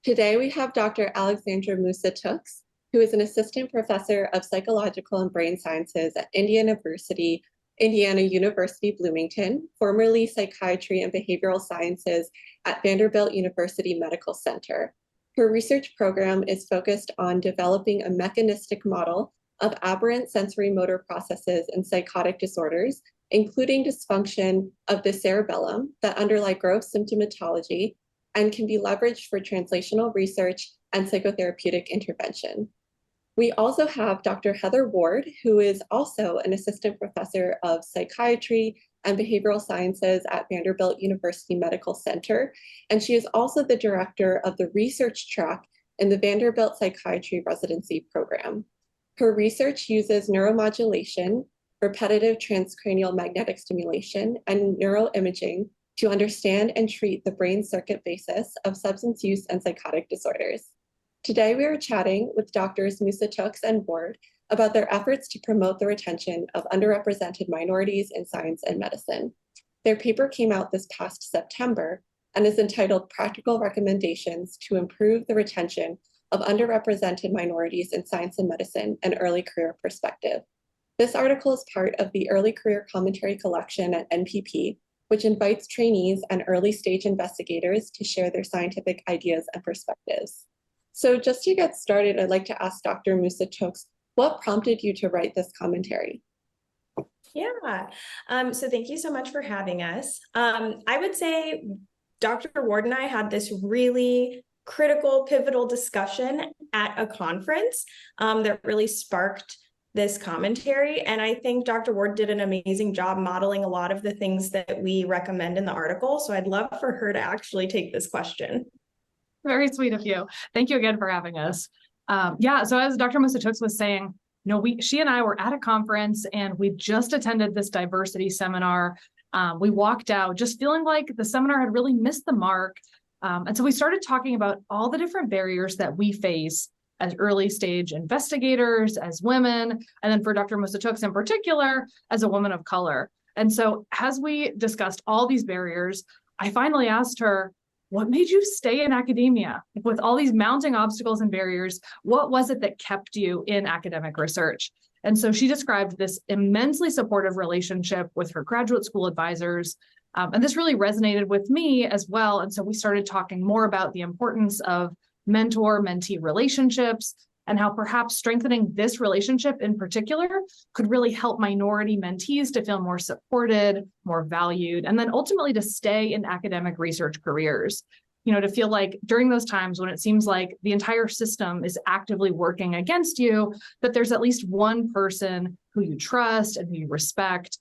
Today we have Dr. Alexandra Moussa-Tooks, who is an assistant professor of psychological and brain sciences at Indiana University Bloomington, formerly psychiatry and behavioral sciences at Vanderbilt University Medical Center. Her research program is focused on developing a mechanistic model of aberrant sensory motor processes in psychotic disorders, including dysfunction of the cerebellum that underlie gross symptomatology and can be leveraged for translational research and psychotherapeutic intervention. We also have Dr. Heather Ward, who is also an assistant professor of psychiatry and behavioral sciences at Vanderbilt University Medical Center, and she is also the director of the research track in the Vanderbilt Psychiatry Residency Program. Her research uses neuromodulation, repetitive transcranial magnetic stimulation, and neuroimaging to understand and treat the brain circuit basis of substance use and psychotic disorders. Today, we are chatting with Doctors Moussa-Tooks and Ward about their efforts to promote the retention of underrepresented minorities in science and medicine. Their paper came out this past September and is entitled Practical Recommendations to Improve the Retention of Underrepresented Minorities in Science and Medicine, an Early Career Perspective. This article is part of the Early Career Commentary Collection at NPP, which invites trainees and early stage investigators to share their scientific ideas and perspectives. So just to get started, I'd like to ask Dr. Moussa-Tooks, what prompted you to write this commentary? Yeah, so thank you so much for having us. I would say Dr. Ward and I had this really critical, pivotal discussion at a conference that really sparked this commentary. And I think Dr. Ward did an amazing job modeling a lot of the things that we recommend in the article. So I'd love for her to actually take this question. Very sweet of you. Thank you again for having us. So as Dr. Moussa-Tooks was saying, she and I were at a conference and we just attended this diversity seminar. We walked out just feeling like the seminar had really missed the mark. And so we started talking about all the different barriers that we face as early stage investigators, as women, and then for Dr. Moussa-Tooks in particular, as a woman of color. And so as we discussed all these barriers, I finally asked her, what made you stay in academia? With all these mounting obstacles and barriers, what was it that kept you in academic research? And so she described this immensely supportive relationship with her graduate school advisors. And this really resonated with me as well. And so we started talking more about the importance of mentor-mentee relationships and how perhaps strengthening this relationship in particular could really help minority mentees to feel more supported, more valued, and then ultimately to stay in academic research careers. To feel like during those times when it seems like the entire system is actively working against you, that there's at least one person who you trust and who you respect,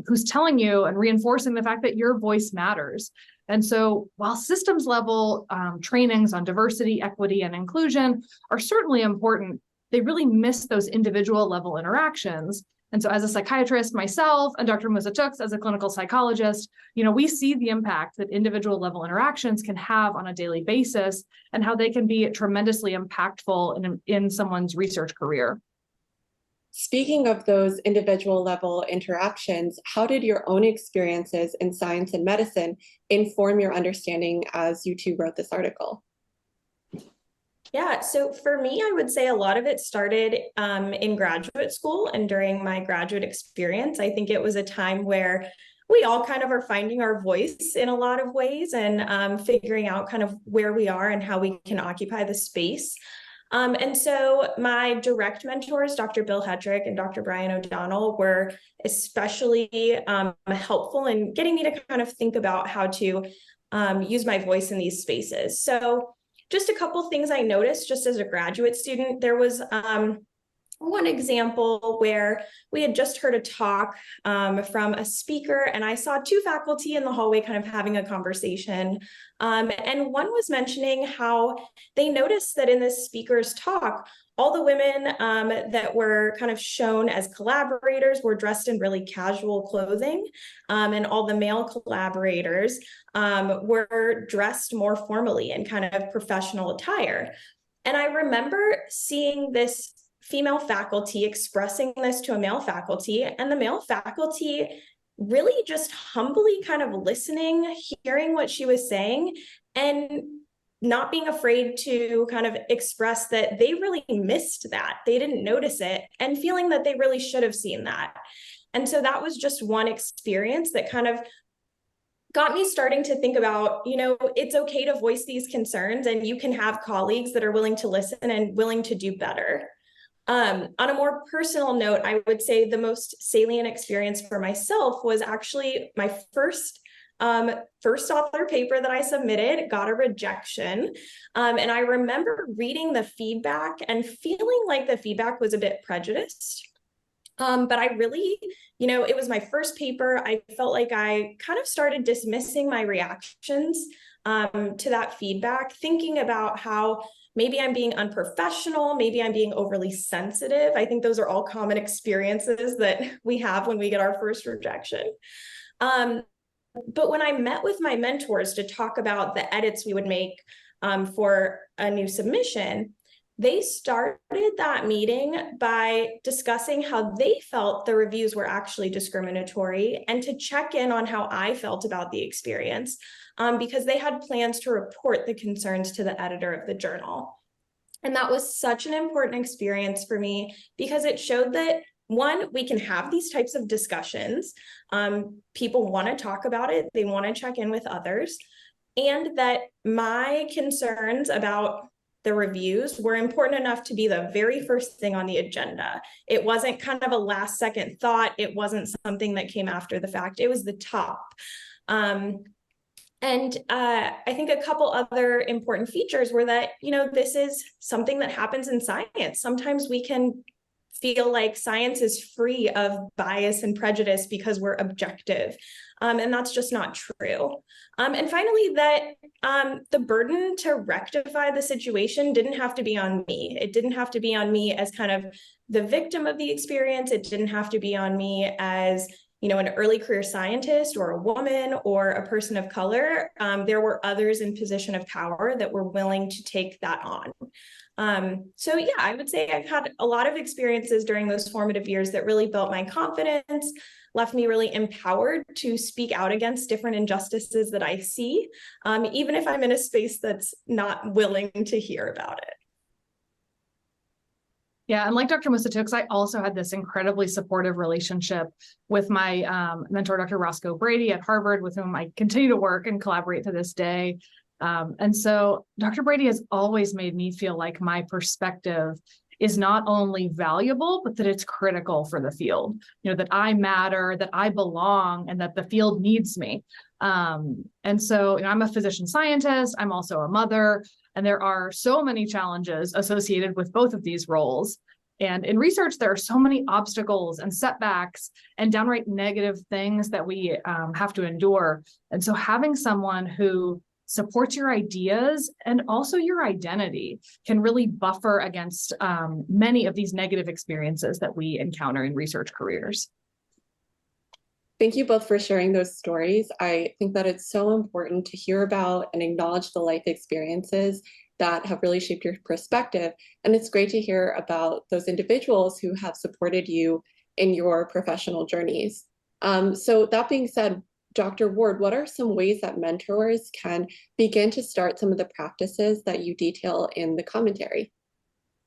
who's telling you and reinforcing the fact that your voice matters. And so while systems level trainings on diversity, equity, and inclusion are certainly important, they really miss those individual level interactions. And so as a psychiatrist myself and Dr. Moussa-Tooks as a clinical psychologist, we see the impact that individual level interactions can have on a daily basis and how they can be tremendously impactful in someone's research career. Speaking of those individual level interactions, how did your own experiences in science and medicine inform your understanding as you two wrote this article? Yeah, so for me, I would say a lot of it started in graduate school and during my graduate experience. I think it was a time where we all kind of are finding our voice in a lot of ways and figuring out kind of where we are and how we can occupy the space. And so my direct mentors, Dr. Bill Hedrick and Dr. Brian O'Donnell, were especially helpful in getting me to kind of think about how to use my voice in these spaces. So just a couple things I noticed just as a graduate student, there was one example where we had just heard a talk from a speaker, and I saw two faculty in the hallway kind of having a conversation. And one was mentioning how they noticed that in this speaker's talk, all the women that were kind of shown as collaborators were dressed in really casual clothing, and all the male collaborators were dressed more formally in kind of professional attire. And I remember seeing this female faculty expressing this to a male faculty, and the male faculty really just humbly kind of listening, hearing what she was saying, and not being afraid to kind of express that they really missed that, they didn't notice it, and feeling that they really should have seen that. And so that was just one experience that kind of got me starting to think about, it's okay to voice these concerns, and you can have colleagues that are willing to listen and willing to do better. On a more personal note, I would say the most salient experience for myself was actually my first author paper that I submitted got a rejection. And I remember reading the feedback and feeling like the feedback was a bit prejudiced. But I really, it was my first paper. I felt like I kind of started dismissing my reactions to that feedback, thinking about how maybe I'm being unprofessional, maybe I'm being overly sensitive. I think those are all common experiences that we have when we get our first rejection. But when I met with my mentors to talk about the edits we would make for a new submission, they started that meeting by discussing how they felt the reviews were actually discriminatory, and to check in on how I felt about the experience, because they had plans to report the concerns to the editor of the journal. And that was such an important experience for me, because it showed that, one, we can have these types of discussions. People want to talk about it. They want to check in with others. And that my concerns about the reviews were important enough to be the very first thing on the agenda. It wasn't kind of a last second thought. It wasn't something that came after the fact. It was the top. And I think a couple other important features were that, this is something that happens in science. Sometimes we can feel like science is free of bias and prejudice because we're objective. And that's just not true. And finally, that the burden to rectify the situation didn't have to be on me. It didn't have to be on me as kind of the victim of the experience. It didn't have to be on me as, an early career scientist or a woman or a person of color. There were others in position of power that were willing to take that on. So yeah, I would say I've had a lot of experiences during those formative years that really built my confidence, left me really empowered to speak out against different injustices that I see, even if I'm in a space that's not willing to hear about it. Yeah, and like Dr. Moussa-Tooks, I also had this incredibly supportive relationship with my mentor, Dr. Roscoe Brady at Harvard, with whom I continue to work and collaborate to this day. And so Dr. Brady has always made me feel like my perspective is not only valuable, but that it's critical for the field, that I matter, that I belong, and that the field needs me. And so I'm a physician scientist, I'm also a mother, and there are so many challenges associated with both of these roles. And in research, there are so many obstacles and setbacks and downright negative things that we have to endure. And so having someone who supports your ideas and also your identity can really buffer against many of these negative experiences that we encounter in research careers. Thank you both for sharing those stories. I think that it's so important to hear about and acknowledge the life experiences that have really shaped your perspective. And it's great to hear about those individuals who have supported you in your professional journeys. So that being said, Dr. Ward, what are some ways that mentors can begin to start some of the practices that you detail in the commentary?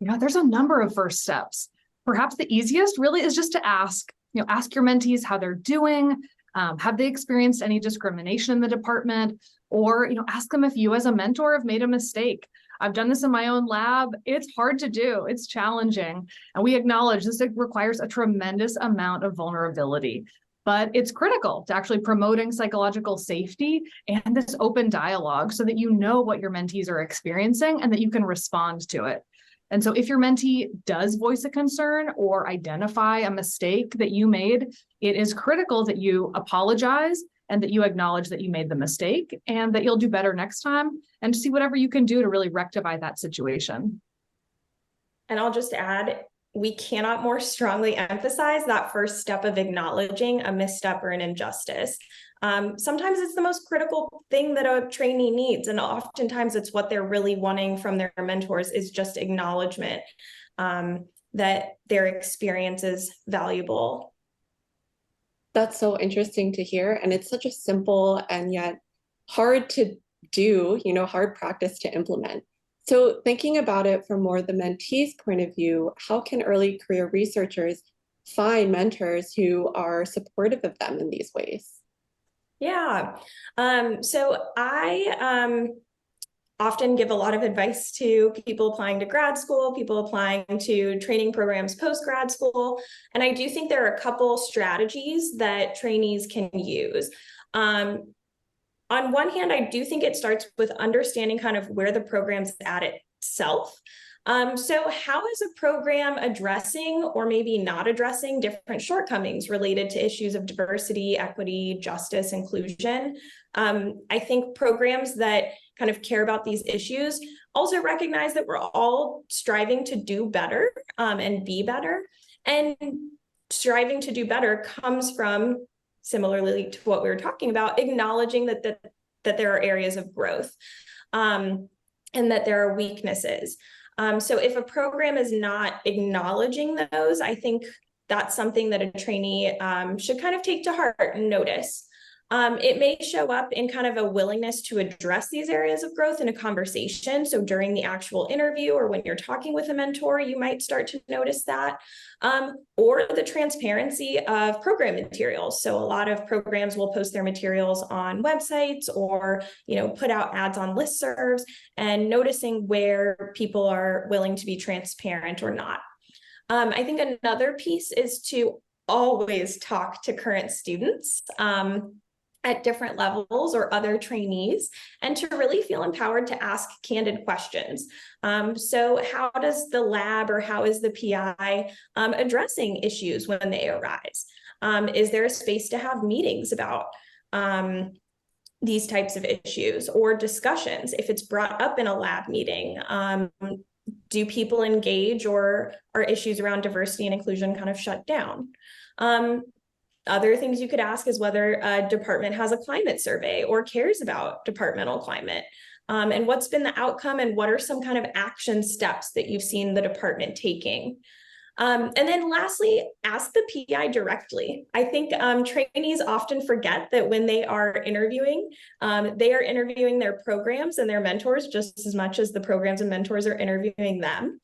There's a number of first steps. Perhaps the easiest really is just to ask your mentees how they're doing. Have they experienced any discrimination in the department? Or, ask them if you as a mentor have made a mistake. I've done this in my own lab. It's hard to do. It's challenging. And we acknowledge this requires a tremendous amount of vulnerability. But it's critical to actually promoting psychological safety and this open dialogue so that you know what your mentees are experiencing and that you can respond to it. And so if your mentee does voice a concern or identify a mistake that you made, it is critical that you apologize and that you acknowledge that you made the mistake and that you'll do better next time, and see whatever you can do to really rectify that situation. And I'll just add, we cannot more strongly emphasize that first step of acknowledging a misstep or an injustice. Sometimes it's the most critical thing that a trainee needs, and oftentimes it's what they're really wanting from their mentors is just acknowledgement that their experience is valuable. That's so interesting to hear, and it's such a simple and yet hard to do, hard practice to implement. So thinking about it from more the mentee's point of view, how can early career researchers find mentors who are supportive of them in these ways? Yeah. So I often give a lot of advice to people applying to grad school, people applying to training programs post-grad school. And I do think there are a couple strategies that trainees can use. On one hand, I do think it starts with understanding kind of where the program's at itself. So how is a program addressing or maybe not addressing different shortcomings related to issues of diversity, equity, justice, inclusion? I think programs that kind of care about these issues also recognize that we're all striving to do better and be better. And striving to do better comes from, similarly to what we were talking about, acknowledging that there are areas of growth and that there are weaknesses. So if a program is not acknowledging those, I think that's something that a trainee should kind of take to heart and notice. It may show up in kind of a willingness to address these areas of growth in a conversation. So during the actual interview or when you're talking with a mentor, you might start to notice that. Or the transparency of program materials. So a lot of programs will post their materials on websites or, put out ads on listservs, and noticing where people are willing to be transparent or not. I think another piece is to always talk to current students at different levels or other trainees, and to really feel empowered to ask candid questions. So how does the lab or how is the PI addressing issues when they arise? Is there a space to have meetings about these types of issues or discussions if it's brought up in a lab meeting? Do people engage, or are issues around diversity and inclusion kind of shut down? Other things you could ask is whether a department has a climate survey or cares about departmental climate, and what's been the outcome, and what are some kind of action steps that you've seen the department taking. And then lastly, ask the PI directly. I think trainees often forget that when they are interviewing their programs and their mentors just as much as the programs and mentors are interviewing them.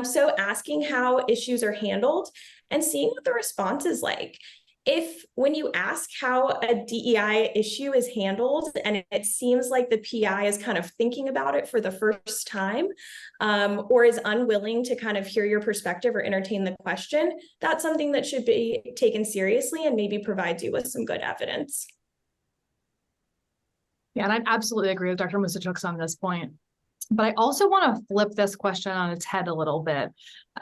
So asking how issues are handled and seeing what the response is like. If when you ask how a DEI issue is handled and it seems like the PI is kind of thinking about it for the first time, or is unwilling to kind of hear your perspective or entertain the question, that's something that should be taken seriously and maybe provides you with some good evidence. Yeah, and I absolutely agree with Dr. Moussa-Tooks on this point. But I also want to flip this question on its head a little bit.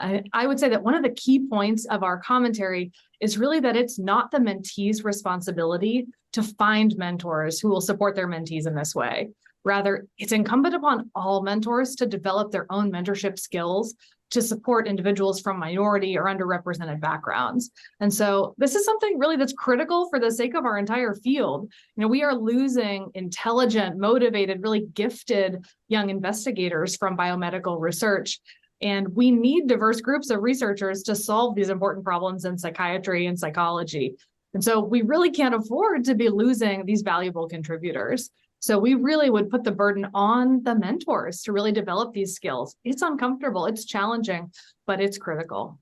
I would say that one of the key points of our commentary is really that it's not the mentee's responsibility to find mentors who will support their mentees in this way. Rather, it's incumbent upon all mentors to develop their own mentorship skills to support individuals from minority or underrepresented backgrounds. And so this is something really that's critical for the sake of our entire field. We are losing intelligent, motivated, really gifted young investigators from biomedical research. And we need diverse groups of researchers to solve these important problems in psychiatry and psychology. And so we really can't afford to be losing these valuable contributors. So we really would put the burden on the mentors to really develop these skills. It's uncomfortable, it's challenging, but it's critical.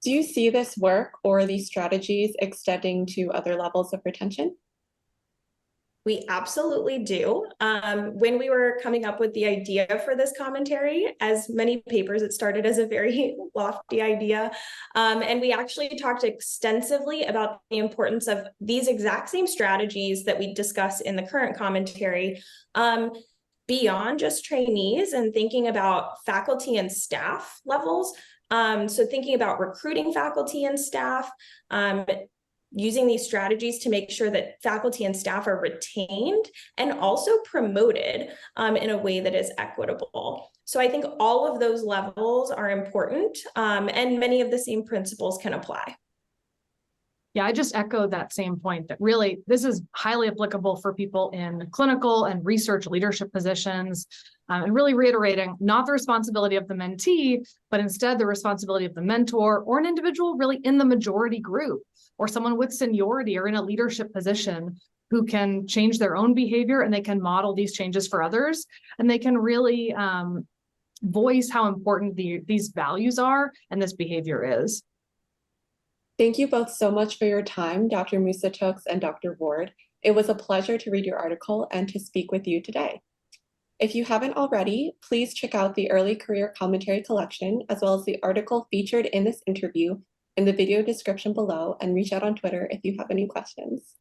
Do you see this work or these strategies extending to other levels of retention? We absolutely do. When we were coming up with the idea for this commentary, as many papers, it started as a very lofty idea. And we actually talked extensively about the importance of these exact same strategies that we discuss in the current commentary, beyond just trainees, and thinking about faculty and staff levels. So thinking about recruiting faculty and staff, using these strategies to make sure that faculty and staff are retained and also promoted in a way that is equitable. So I think all of those levels are important, and many of the same principles can apply. Yeah, I just echo that same point that really this is highly applicable for people in clinical and research leadership positions, and really reiterating not the responsibility of the mentee, but instead the responsibility of the mentor or an individual really in the majority group, or someone with seniority or in a leadership position who can change their own behavior, and they can model these changes for others, and they can really voice how important these values are and this behavior is. Thank you both so much for your time, Dr. Moussa-Tooks and Dr. Ward. It was a pleasure to read your article and to speak with you today. If you haven't already, please check out the early career commentary collection, as well as the article featured in this interview in the video description below, and reach out on Twitter if you have any questions.